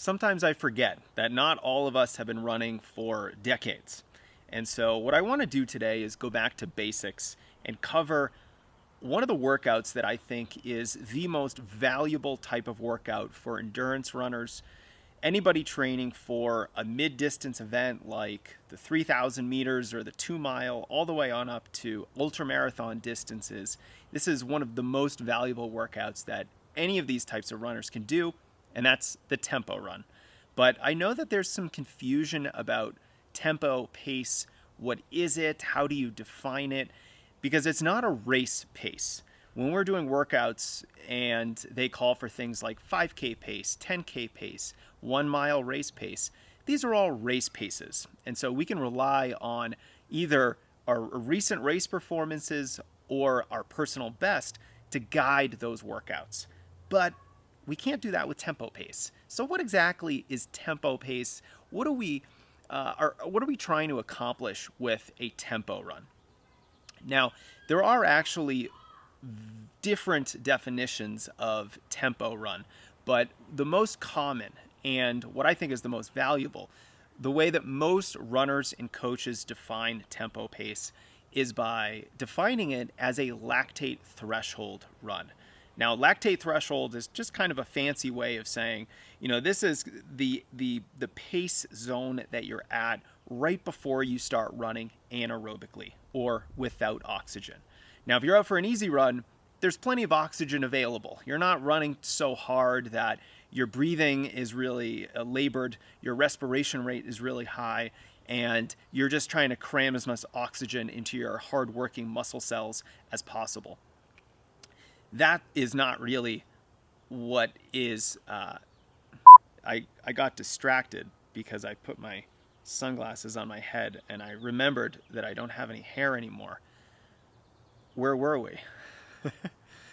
sometimes I forget that not all of us have been running for decades. And so what I want to do today is go back to basics and cover one of the workouts that I think is the most valuable type of workout for endurance runners, anybody training for a mid-distance event like the 3,000 meters or the 2-mile, all the way on up to ultramarathon distances. This is one of the most valuable workouts that any of these types of runners can do, and that's the tempo run. But I know that there's some confusion about tempo, pace. What is it? How do you define it? Because it's not a race pace. When we're doing workouts and they call for things like 5K pace, 10K pace, 1-mile race pace, these are all race paces. And so we can rely on either our recent race performances or our personal best to guide those workouts. But we can't do that with tempo pace. So what exactly is tempo pace? What are we trying to accomplish with a tempo run? Now, there are actually different definitions of tempo run, but the most common and what I think is the most valuable, the way that most runners and coaches define tempo pace is by defining it as a lactate threshold run. Now, lactate threshold is just kind of a fancy way of saying, this is the pace zone that you're at right before you start running anaerobically or without oxygen. Now, if you're out for an easy run, there's plenty of oxygen available. You're not running so hard that your breathing is really labored, your respiration rate is really high, and you're just trying to cram as much oxygen into your hard-working muscle cells as possible. That is not really what is... I got distracted because I put my sunglasses on my head and I remembered that I don't have any hair anymore. Where were we?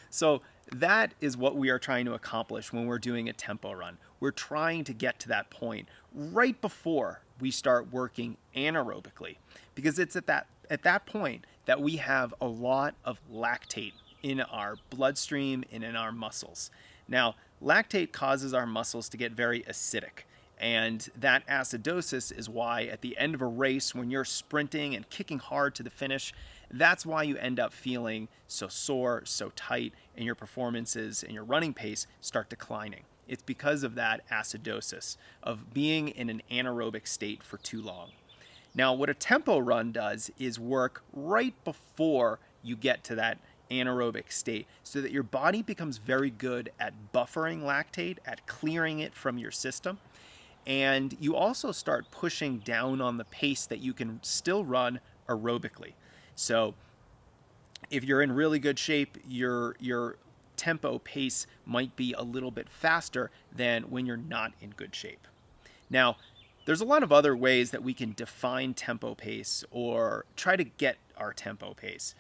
So that is what we are trying to accomplish when we're doing a tempo run. We're trying to get to that point right before we start working anaerobically, because it's at that point that we have a lot of lactate in our bloodstream and in our muscles. Now, lactate causes our muscles to get very acidic. And that acidosis is why at the end of a race, when you're sprinting and kicking hard to the finish, that's why you end up feeling so sore, so tight, and your performances and your running pace start declining. It's because of that acidosis, of being in an anaerobic state for too long. Now, what a tempo run does is work right before you get to that anaerobic state so that your body becomes very good at buffering lactate, at clearing it from your system. And you also start pushing down on the pace that you can still run aerobically. So if you're in really good shape, your tempo pace might be a little bit faster than when you're not in good shape. Now, there's a lot of other ways that we can define tempo pace or try to get our tempo pace.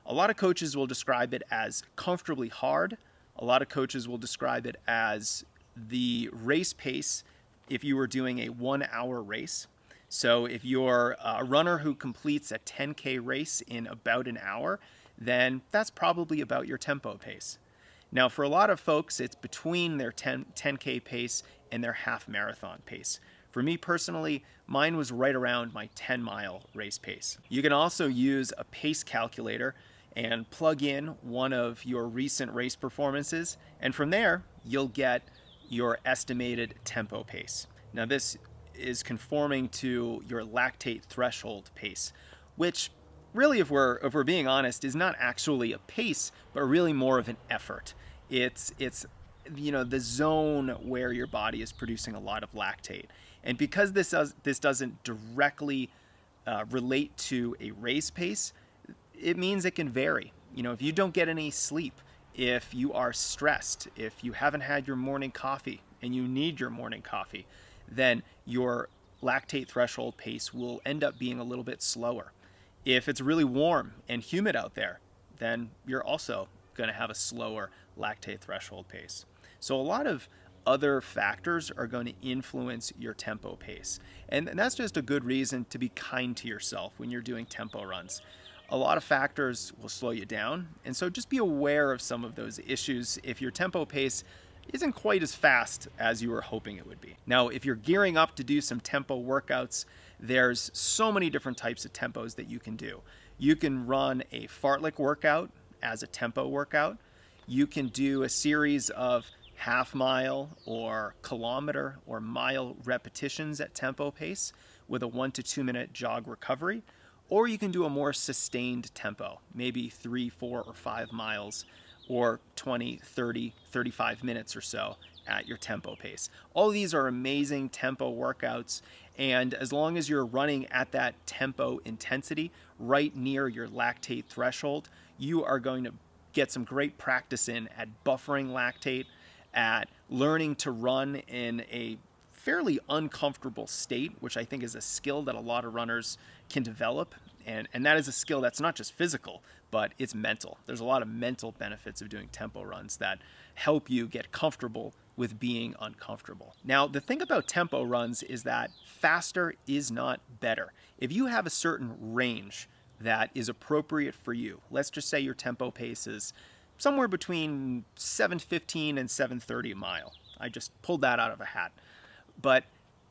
A lot of coaches will describe it as comfortably hard. A lot of coaches will describe it as the race pace if you were doing a 1-hour race. So if you're a runner who completes a 10K race in about an hour, then that's probably about your tempo pace. Now, for a lot of folks, it's between their 10K pace and their half marathon pace. For me personally, mine was right around my 10-mile race pace. You can also use a pace calculator and plug in one of your recent race performances, and from there, you'll get your estimated tempo pace. Now, this is conforming to your lactate threshold pace, which really, if we're being honest, is not actually a pace, but really more of an effort. It's the zone where your body is producing a lot of lactate. And because this doesn't directly relate to a race pace, it means it can vary. If you don't get any sleep, if you are stressed, if you haven't had your morning coffee and you need your morning coffee, then your lactate threshold pace will end up being a little bit slower. If it's really warm and humid out there, then you're also going to have a slower lactate threshold pace. So a lot of other factors are going to influence your tempo pace. And that's just a good reason to be kind to yourself when you're doing tempo runs. A lot of factors will slow you down, and so just be aware of some of those issues if your tempo pace isn't quite as fast as you were hoping it would be. Now, if you're gearing up to do some tempo workouts, there's so many different types of tempos that you can do. You can run a fartlek workout as a tempo workout. You can do a series of half mile or kilometer or mile repetitions at tempo pace with a 1 to 2 minute jog recovery. Or you can do a more sustained tempo, maybe 3, 4, or 5 miles or 20, 30, 35 minutes or so at your tempo pace. All of these are amazing tempo workouts, and as long as you're running at that tempo intensity right near your lactate threshold, you are going to get some great practice in at buffering lactate, at learning to run in a fairly uncomfortable state, which I think is a skill that a lot of runners can develop. And that is a skill that's not just physical, but it's mental. There's a lot of mental benefits of doing tempo runs that help you get comfortable with being uncomfortable. Now, the thing about tempo runs is that faster is not better. If you have a certain range that is appropriate for you, let's just say your tempo pace is somewhere between 7:15 and 7:30 a mile. I just pulled that out of a hat. But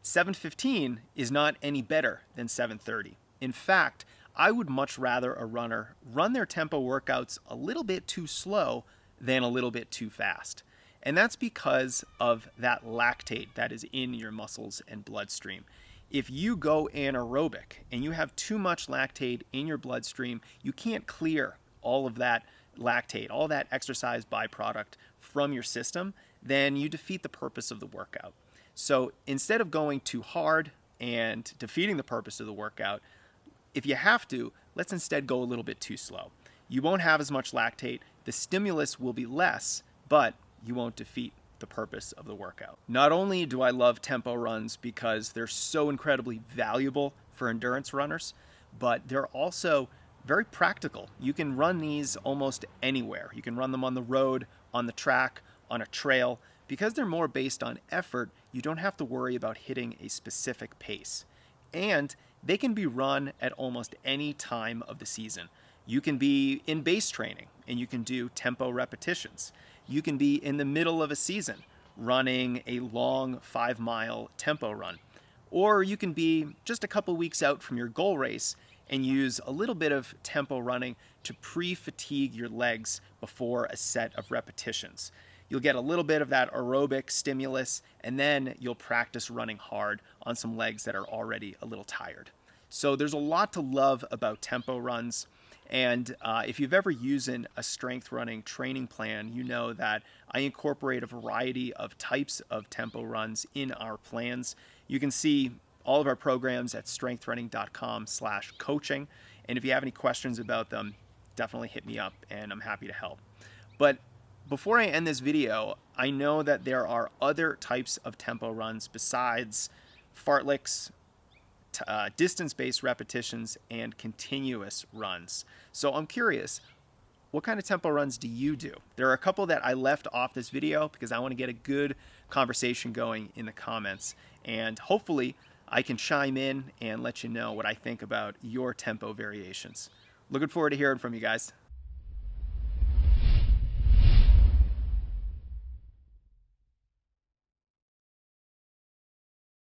7:15 is not any better than 7:30. In fact, I would much rather a runner run their tempo workouts a little bit too slow than a little bit too fast. And that's because of that lactate that is in your muscles and bloodstream. If you go anaerobic and you have too much lactate in your bloodstream, you can't clear all of that lactate, all that exercise byproduct from your system, then you defeat the purpose of the workout. So instead of going too hard and defeating the purpose of the workout, if you have to, let's instead go a little bit too slow. You won't have as much lactate, the stimulus will be less, but you won't defeat the purpose of the workout. Not only do I love tempo runs because they're so incredibly valuable for endurance runners, but they're also very practical. You can run these almost anywhere. You can run them on the road, on the track, on a trail. Because they're more based on effort, you don't have to worry about hitting a specific pace. And they can be run at almost any time of the season. You can be in base training and you can do tempo repetitions. You can be in the middle of a season running a long 5-mile tempo run. Or you can be just a couple weeks out from your goal race and use a little bit of tempo running to pre-fatigue your legs before a set of repetitions. You'll get a little bit of that aerobic stimulus, and then you'll practice running hard on some legs that are already a little tired. So there's a lot to love about tempo runs. And if you've ever used a strength running training plan, you know that I incorporate a variety of types of tempo runs in our plans. You can see all of our programs at strengthrunning.com/coaching. And if you have any questions about them, definitely hit me up and I'm happy to help. But before I end this video, I know that there are other types of tempo runs besides fartleks, distance-based repetitions, and continuous runs. So I'm curious, what kind of tempo runs do you do? There are a couple that I left off this video because I want to get a good conversation going in the comments. And hopefully I can chime in and let you know what I think about your tempo variations. Looking forward to hearing from you guys.